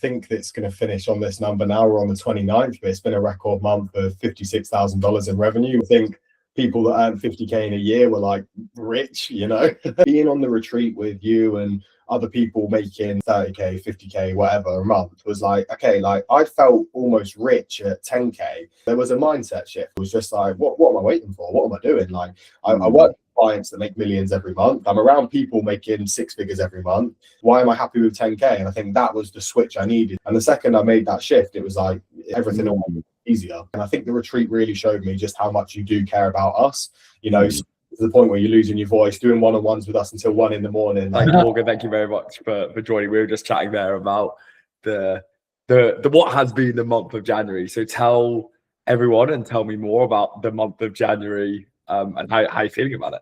think it's going to finish on this number now. We're on the 29th, but it's been a record month of $56,000 in revenue. I think people that earn 50K in a year were like rich, you know. Being on the retreat with you and other people making 30K, 50K, whatever a month was like, okay, like I felt almost rich at 10K. There was a mindset shift. It was just like, what am I waiting for? What am I doing? Like I work with clients that make millions every month. I'm around people making six figures every month. Why am I happy with 10K? And I think that was the switch I needed. And the second I made that shift, it was like everything easier. And I think the retreat really showed me just how much you do care about us, you know, to the point where you're losing your voice, doing one-on-ones with us until 1 a.m. Thank you, Morgan. Thank you very much for joining. We were just chatting there about the what has been the month of January. So tell everyone and tell me more about the month of January and how you're feeling about it.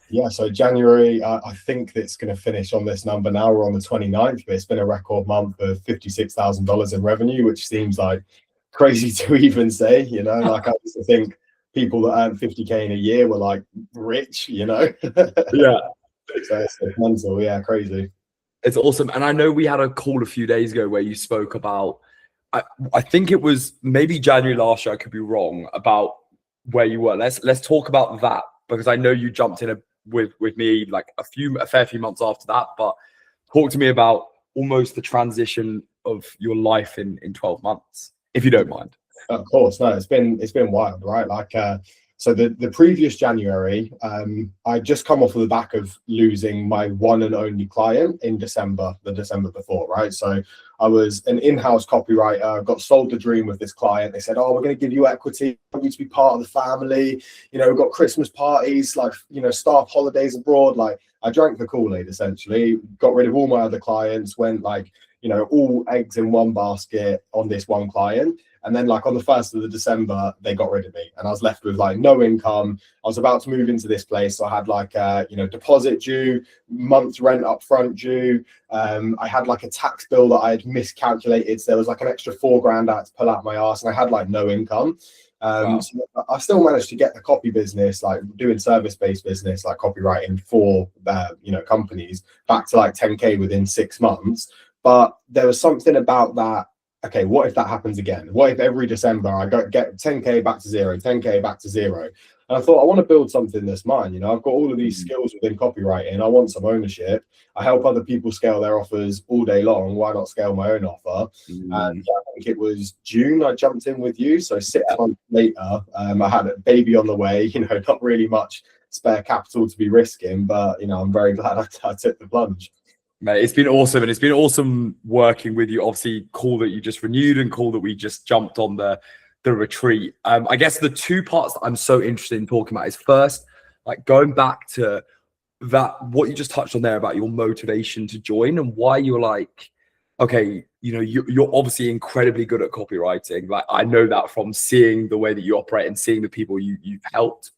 Yeah, so January, I think it's going to finish on this number now. We're on the 29th, but it's been a record month of $56,000 in revenue, which seems like crazy to even say, you know. Like I used to think people that earn 50K in a year were like rich, you know. Yeah. So it's mental, yeah, crazy. It's awesome. And I know we had a call a few days ago where you spoke about, I think it was maybe January last year, I could be wrong, about where you were. Let's talk about that, because I know you jumped in with me like a fair few months after that. But talk to me about almost the transition of your life in 12 months, if you don't mind. Of course, no, it's been wild, right? Like so the previous January, I just come off of the back of losing my one and only client in December, the December before, right? So I was an in-house copywriter, got sold the dream with this client. They said, oh, we're going to give you equity, I want you to be part of the family. You know, we've got Christmas parties, like, you know, staff holidays abroad. Like I drank the Kool-Aid essentially, got rid of all my other clients, went like, you know, all eggs in one basket on this one client. And then like on the 1st of December, they got rid of me and I was left with like no income. I was about to move into this place. So I had like you know, deposit due, month's rent up front due. I had like a tax bill that I had miscalculated. So there was like an extra $4,000 I had to pull out my arse, and I had like no income. Wow. So I still managed to get the copy business, like doing service-based business, like copywriting for you know, companies, back to like 10K within 6 months. But there was something about that. Okay, what if that happens again? What if every December I get 10K back to zero, 10K back to zero? And I thought, I want to build something that's mine. You know, I've got all of these skills within copywriting. I want some ownership. I help other people scale their offers all day long. Why not scale my own offer? And I think it was June I jumped in with you. So 6 months later, I had a baby on the way. You know, not really much spare capital to be risking, but you know, I'm very glad I took the plunge. Mate, it's been awesome, and it's been awesome working with you. Obviously, cool that you just renewed, and cool that we just jumped on the retreat. I guess the two parts that I'm so interested in talking about is first, like going back to that, what you just touched on there about your motivation to join and why you're like, okay, you know, you're obviously incredibly good at copywriting. Like I know that from seeing the way that you operate and seeing the people you've helped.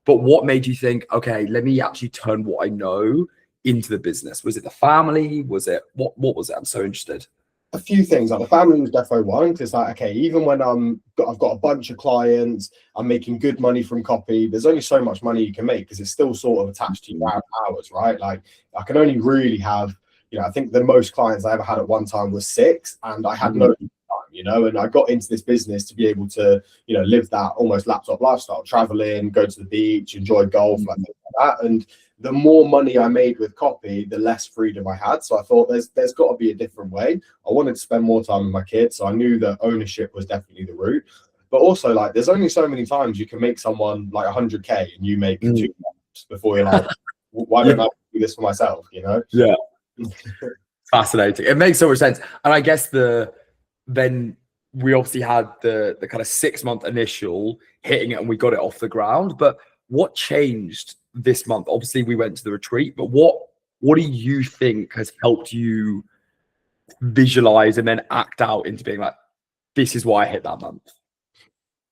But what made you think, okay, let me actually turn what I know into the business? Was it the family? Was it what was it? I'm so interested. A few things. Like the family was defo one, because it's like, okay, even when I've got a bunch of clients, I'm making good money from copy, there's only so much money you can make because it's still sort of attached to your hours, right? Like I can only really have, you know, I think the most clients I ever had at one time was 6, and I had no time, you know. And I got into this business to be able to, you know, live that almost laptop lifestyle, travel in, go to the beach, enjoy golf, like that. And the more money I made with copy, the less freedom I had. So I thought there's got to be a different way. I wanted to spend more time with my kids. So I knew that ownership was definitely the route. But also, like, there's only so many times you can make someone like 100K and you make 2 months before you're like, why don't I do this for myself, you know? Yeah. Fascinating. It makes so much sense. And I guess then we obviously had the kind of 6-month initial hitting it and we got it off the ground. But what changed this month? Obviously we went to the retreat, but what do you think has helped you visualize and then act out into being like, this is why I hit that month?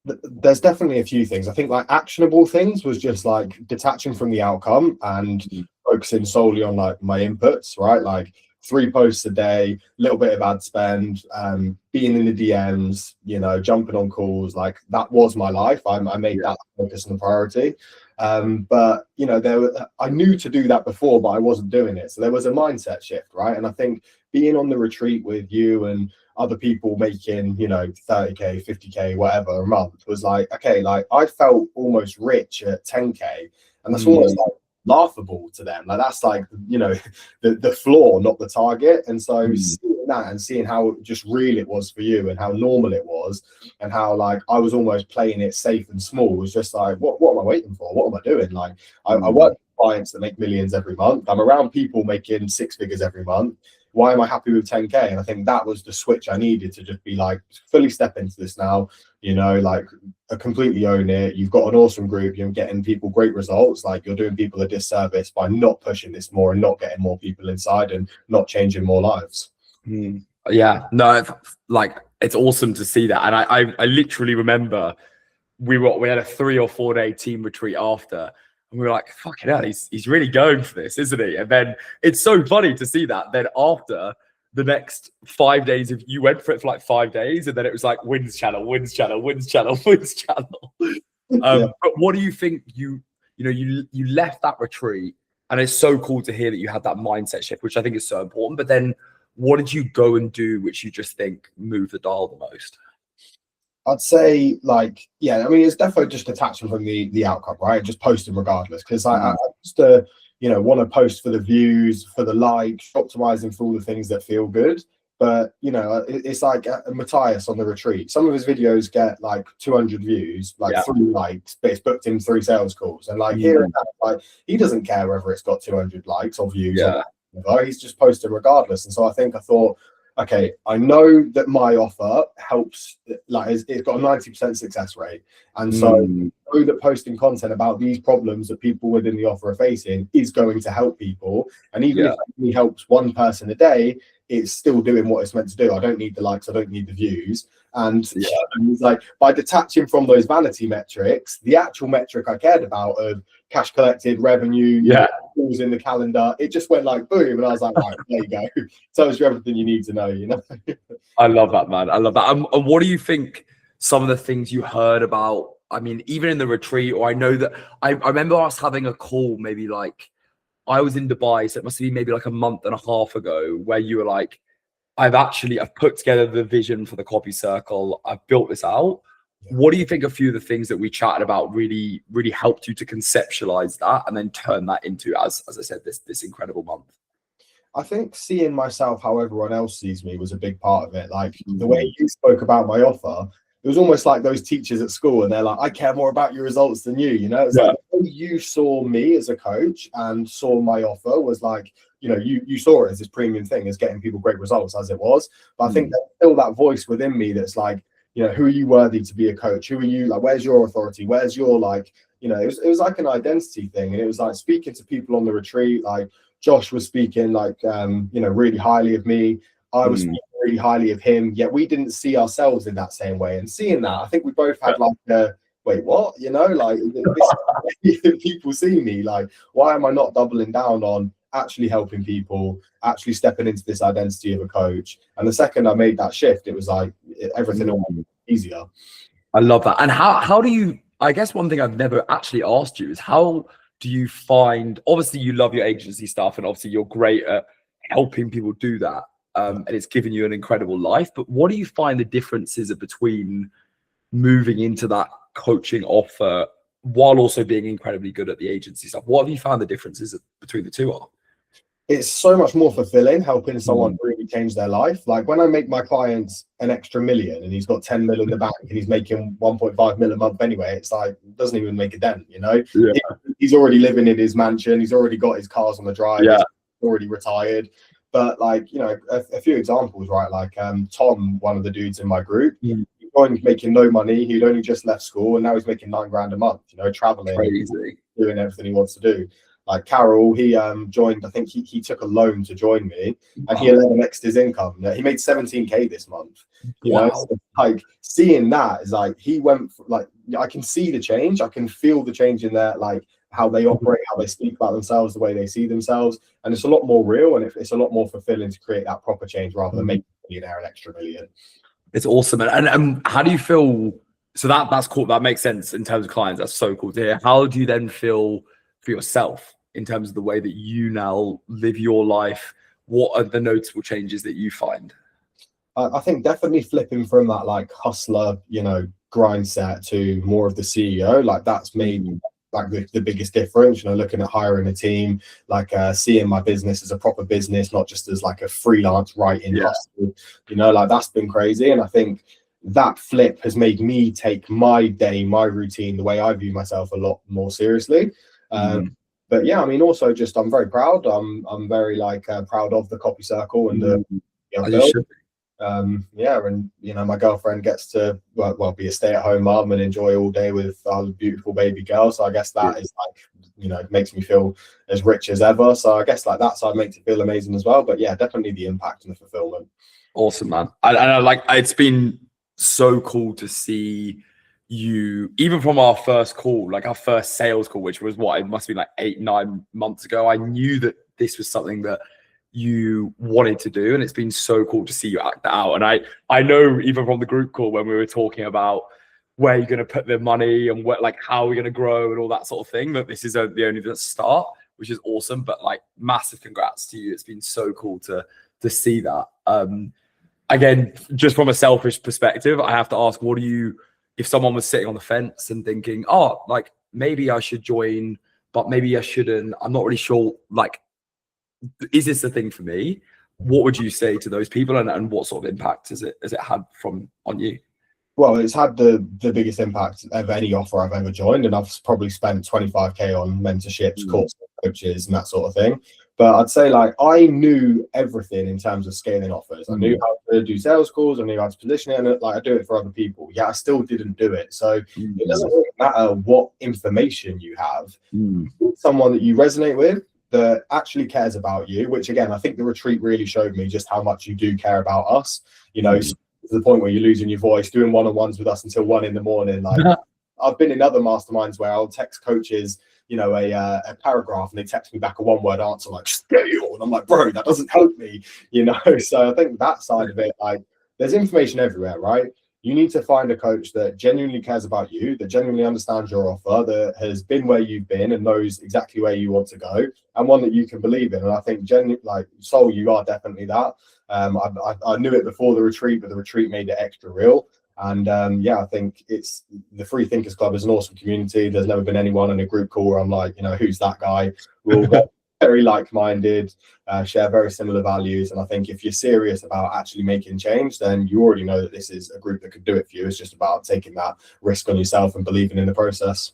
There's definitely a few things. I think like actionable things was just like detaching from the outcome and focusing solely on like my inputs, right? Like 3 posts a day, little bit of ad spend, being in the DMs, you know, jumping on calls. Like that was my life. I made that focus and the priority. But you know, I knew to do that before, but I wasn't doing it. So there was a mindset shift, right? And I think being on the retreat with you and other people making, you know, 30k, 50k, whatever a month was like, okay, like I felt almost rich at 10k, and that's almost like laughable to them. Like that's like, you know, the floor, not the target. And so seeing that and seeing how just real it was for you and how normal it was and how like I was almost playing it safe and small was just like, what am I waiting for? What am I doing? Like I work with clients that make millions every month. I'm around people making 6 figures every month. Why am I happy with 10k? And I think that was the switch I needed to just be like, fully step into this now, you know, like completely own it. You've got an awesome group. You're getting people great results. Like you're doing people a disservice by not pushing this more and not getting more people inside and not changing more lives. Yeah, no, like it's awesome to see that. And I literally remember we had a 3 or 4 day team retreat after. And we were like, fucking hell, he's really going for this, isn't he? And then it's so funny to see that. Then after the next 5 days, if you went for it for like 5 days, and then it was like wins channel, wins channel, wins channel, wins channel. But what do you think you left that retreat, and it's so cool to hear that you had that mindset shift, which I think is so important. But then what did you go and do which you just think moved the dial the most? I'd say like, yeah, I mean, it's definitely just detaching from the outcome, right? Just posting regardless. Because I just, you know, want to post for the views, for the likes, optimizing for all the things that feel good. But, you know, it's like Matthias on the retreat. Some of his videos get like 200 views, like 3 likes, but it's booked in 3 sales calls. And like here and that, like he doesn't care whether it's got 200 likes or views. Or whatever. He's just posting regardless. And so I thought, okay, I know that my offer helps, like it's got a 90% success rate. And so I know that posting content about these problems that people within the offer are facing is going to help people. And even if it only helps 1 person a day, it's still doing what it's meant to do. I don't need the likes, I don't need the views. And it's like by detaching from those vanity metrics, the actual metric I cared about of cash collected, revenue, calls in the calendar, it just went like boom. And I was like, right, there you go. Tells you everything you need to know, you know. I love that, man. I love that. And what do you think some of the things you heard about? I mean, even in the retreat, or I know that I remember us having a call, maybe like I was in Dubai, so it must have been maybe like a month and a half ago, where you were like, I've put together the vision for the Copy Circle. I've built this out. What do you think a few of the things that we chatted about really, really helped you to conceptualize that and then turn that into, as I said, this incredible month? I think seeing myself how everyone else sees me was a big part of it. Like the way you spoke about my offer, it was almost like those teachers at school and they're like, I care more about your results than you, you know? It's like the way you saw me as a coach and saw my offer was like, you know, you saw it as this premium thing, as getting people great results as it was. But I think there's still that voice within me that's like, you know, who are you worthy to be a coach? Who are you? Like, where's your authority? Where's your, like, you know, it was like an identity thing. And it was like speaking to people on the retreat, like Josh was speaking like, you know, really highly of me. I was speaking really highly of him, yet we didn't see ourselves in that same way. And seeing that, I think we both had like wait, what? You know, like people see me, like, why am I not doubling down on actually helping people, actually stepping into this identity of a coach? And the second I made that shift, it was like everything was easier. I love that. And how do you, I guess one thing I've never actually asked you is how do you find, obviously you love your agency stuff and obviously you're great at helping people do that. And it's given you an incredible life, but what do you find the differences are between moving into that coaching offer while also being incredibly good at the agency stuff? What have you found the differences between the two are? It's so much more fulfilling helping someone really change their life. Like when I make my clients an extra million and he's got 10 mil in the bank and he's making 1.5 mil a month anyway, it's like, doesn't even make a dent, you know? He's already living in his mansion. He's already got his cars on the drive. He's already retired. But like, you know, a few examples, right? Like Tom, one of the dudes in my group, he joined making no money. He'd only just left school and now he's making $9,000 a month, you know, traveling, doing everything he wants to do. Like Carol, he joined, I think he took a loan to join me and he 11x'd his income. He made 17K this month. You know, so like seeing that is like, he went, like, I can see the change. I can feel the change in their, like, how they operate, how they speak about themselves, the way they see themselves, and it's a lot more real, and it's a lot more fulfilling to create that proper change rather than making a millionaire an extra million. It's awesome. And how do you feel? So that's cool. That makes sense in terms of clients. That's so cool to hear. How do you then feel for yourself in terms of the way that you now live your life? What are the notable changes that you find? I think definitely flipping from that like hustler, grind set to more of the CEO, like that's made like the biggest difference. Looking at hiring a team, like seeing my business as a proper business, not just as like a freelance writing hustle, like that's been crazy. And I think that flip has made me take my day, my routine, the way I view myself a lot more seriously. But yeah, I mean, also just I'm very proud. I'm very proud of the Copy Circle and the build. Yeah, and my girlfriend gets to be a stay-at-home mom and enjoy all day with our beautiful baby girl. So I guess that is makes me feel as rich as ever. So I guess that side makes it feel amazing as well. But yeah, definitely the impact and the fulfillment. Awesome, man. I it's been so cool to see you, even from our first call, like our first sales call, which was it must be like 8-9 months ago. I knew that this was something that you wanted to do, and it's been so cool to see you act that out. And I know even from the group call when we were talking about where you're going to put the money and how we're going to grow and all that sort of thing, that this is the start, which is awesome. But massive congrats to you. It's been so cool to see that. Again, just from a selfish perspective, I have to ask, if someone was sitting on the fence and thinking, maybe I should join, but maybe I shouldn't, I'm not really sure, is this the thing for me? What would you say to those people, and what sort of impact has it had on you? Well, it's had the biggest impact of any offer I've ever joined, and I've probably spent 25k on mentorships, courses, coaches, and that sort of thing. But I'd say I knew everything in terms of scaling offers. I knew how to do sales calls. I knew how to position it, and I do it for other people. Yeah, I still didn't do it. So it doesn't really matter what information you have. Someone that you resonate with, that actually cares about you, which again, I think the retreat really showed me just how much you do care about us, to the point where you're losing your voice, doing one-on-ones with us until 1 a.m. I've been in other masterminds where I'll text coaches, a paragraph, and they text me back a one-word answer like scale, and I'm like, bro, that doesn't help me, So I think that side of it, there's information everywhere, right? You need to find a coach that genuinely cares about you, that genuinely understands your offer, that has been where you've been and knows exactly where you want to go, and one that you can believe in. And I think Sol, you are definitely that. I knew it before the retreat, but the retreat made it extra real. And I think it's the Free Thinkers Club is an awesome community. There's never been anyone in a group call where I'm like, who's that guy? We're all very like-minded, share very similar values. And I think if you're serious about actually making change, then you already know that this is a group that could do it for you. It's just about taking that risk on yourself and believing in the process.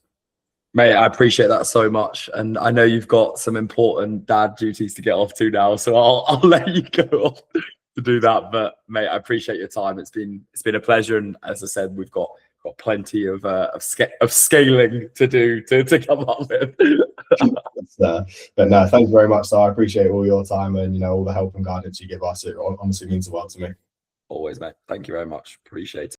Mate, I appreciate that so much. And I know you've got some important dad duties to get off to now, so I'll let you go off to do that. But mate, I appreciate your time. It's been a pleasure. And as I said, we've got plenty of scaling to do to come up with. But no, thank you very much. So I appreciate all your time and all the help and guidance you give us. It honestly means the world to me. Always, mate. Thank you very much. Appreciate it.